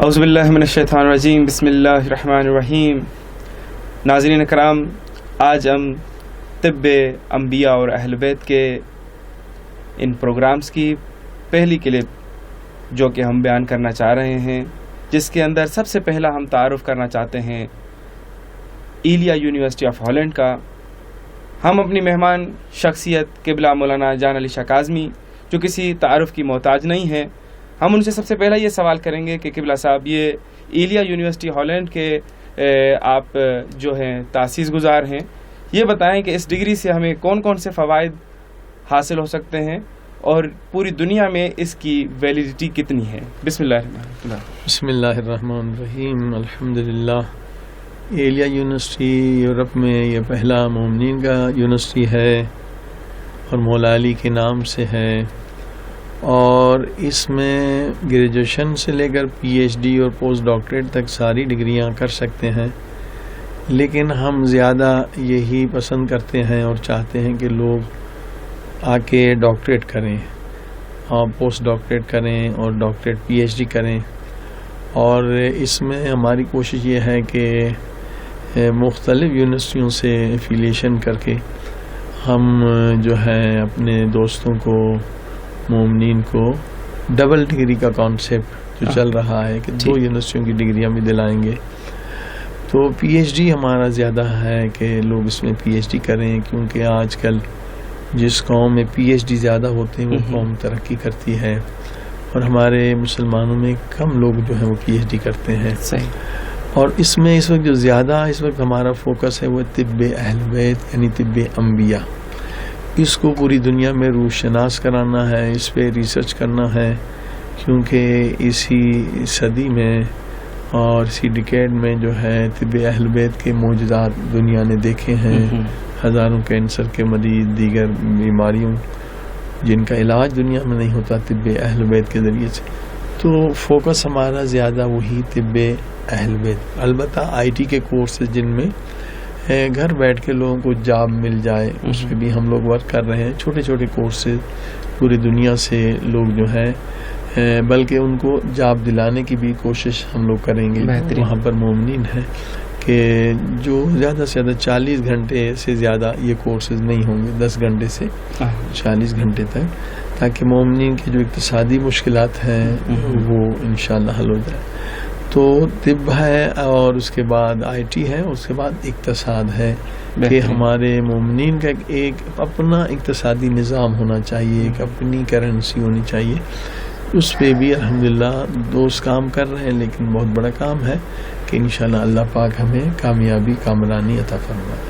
اعوذ باللہ من الشیطان الرجیم، بسم اللہ الرحمن الرحیم۔ ناظرین کرام، آج ہم طب انبیاء اور اہل بیت کے ان پروگرامز کی پہلی کلپ جو کہ ہم بیان کرنا چاہ رہے ہیں، جس کے اندر سب سے پہلا ہم تعارف کرنا چاہتے ہیں ایلیا یونیورسٹی آف ہالینڈ کا۔ ہم اپنی مہمان شخصیت قبلہ مولانا جان علی شاہ کاظمی، جو کسی تعارف کی محتاج نہیں ہے، ہم ان سے سب سے پہلا یہ سوال کریں گے کہ قبلہ صاحب، یہ ایلیا یونیورسٹی ہالینڈ کے آپ جو ہیں تاسیس گزار ہیں، یہ بتائیں کہ اس ڈگری سے ہمیں کون کون سے فوائد حاصل ہو سکتے ہیں اور پوری دنیا میں اس کی ویلیڈیٹی کتنی ہے؟ بسم اللہ الرحمن الرحیم۔ الحمدللہ، ایلیا یونیورسٹی یورپ میں یہ پہلا مومنین کا یونیورسٹی ہے اور مولا علی کے نام سے ہے، اور اس میں گریجویشن سے لے کر پی ایچ ڈی اور پوسٹ ڈاکٹریٹ تک ساری ڈگریاں کر سکتے ہیں، لیکن ہم زیادہ یہی پسند کرتے ہیں اور چاہتے ہیں کہ لوگ آ کے ڈاکٹریٹ کریں اور پوسٹ ڈاکٹریٹ کریں اور ڈاکٹریٹ پی ایچ ڈی کریں، اور اس میں ہماری کوشش یہ ہے کہ مختلف یونیورسٹیوں سے ایفیلیشن کر کے ہم جو ہے اپنے دوستوں کو، مومنین کو ڈبل ڈگری کا کانسیپٹ جو چل رہا ہے کہ 2 یونیورسٹیوں کی ڈگریاں بھی دلائیں گے، تو پی ایچ ڈی ہمارا زیادہ ہے کہ لوگ اس میں پی ایچ ڈی کریں، کیونکہ آج کل جس قوم میں پی ایچ ڈی زیادہ ہوتے ہیں وہ قوم ترقی کرتی ہے، اور ہمارے مسلمانوں میں کم لوگ جو ہیں وہ پی ایچ ڈی کرتے ہیں۔ اور اس میں اس وقت جو زیادہ ہمارا فوکس ہے وہ طب اہل بیت یعنی طب انبیاء، اس کو پوری دنیا میں روح شناس کرانا ہے، اس پہ ریسرچ کرنا ہے، کیونکہ اسی صدی میں اور اسی ڈیکیڈ میں جو ہے طب اہل بیت کے معجزات دنیا نے دیکھے ہیں، ہزاروں کینسر کے مریض، دیگر بیماریوں جن کا علاج دنیا میں نہیں ہوتا طب اہل بیت کے ذریعے سے، تو فوکس ہمارا زیادہ وہی طب اہل بیت۔ البتہ آئی ٹی کے کورسز جن میں گھر بیٹھ کے لوگوں کو جاب مل جائے، اس پہ بھی ہم لوگ ورک کر رہے ہیں، چھوٹے چھوٹے کورسز پوری دنیا سے لوگ جو ہیں، بلکہ ان کو جاب دلانے کی بھی کوشش ہم لوگ کریں گے۔ وہاں پر مومنین ہے کہ جو زیادہ سے زیادہ 40 گھنٹے سے زیادہ یہ کورسز نہیں ہوں گے، 10 گھنٹے سے 40 گھنٹے تک، تاکہ مومنین کی جو اقتصادی مشکلات ہیں وہ انشاءاللہ حل ہو جائے۔ تو طب ہے اور اس کے بعد آئی ٹی ہے، اس کے بعد اقتصاد ہے کہ ہمارے مومنین کا ایک اپنا اقتصادی نظام ہونا چاہیے، ایک اپنی کرنسی ہونی چاہیے۔ اس پہ بھی الحمدللہ دوست کام کر رہے ہیں، لیکن بہت بڑا کام ہے کہ انشاءاللہ اللہ پاک ہمیں کامیابی، کامرانی عطا فرمائے۔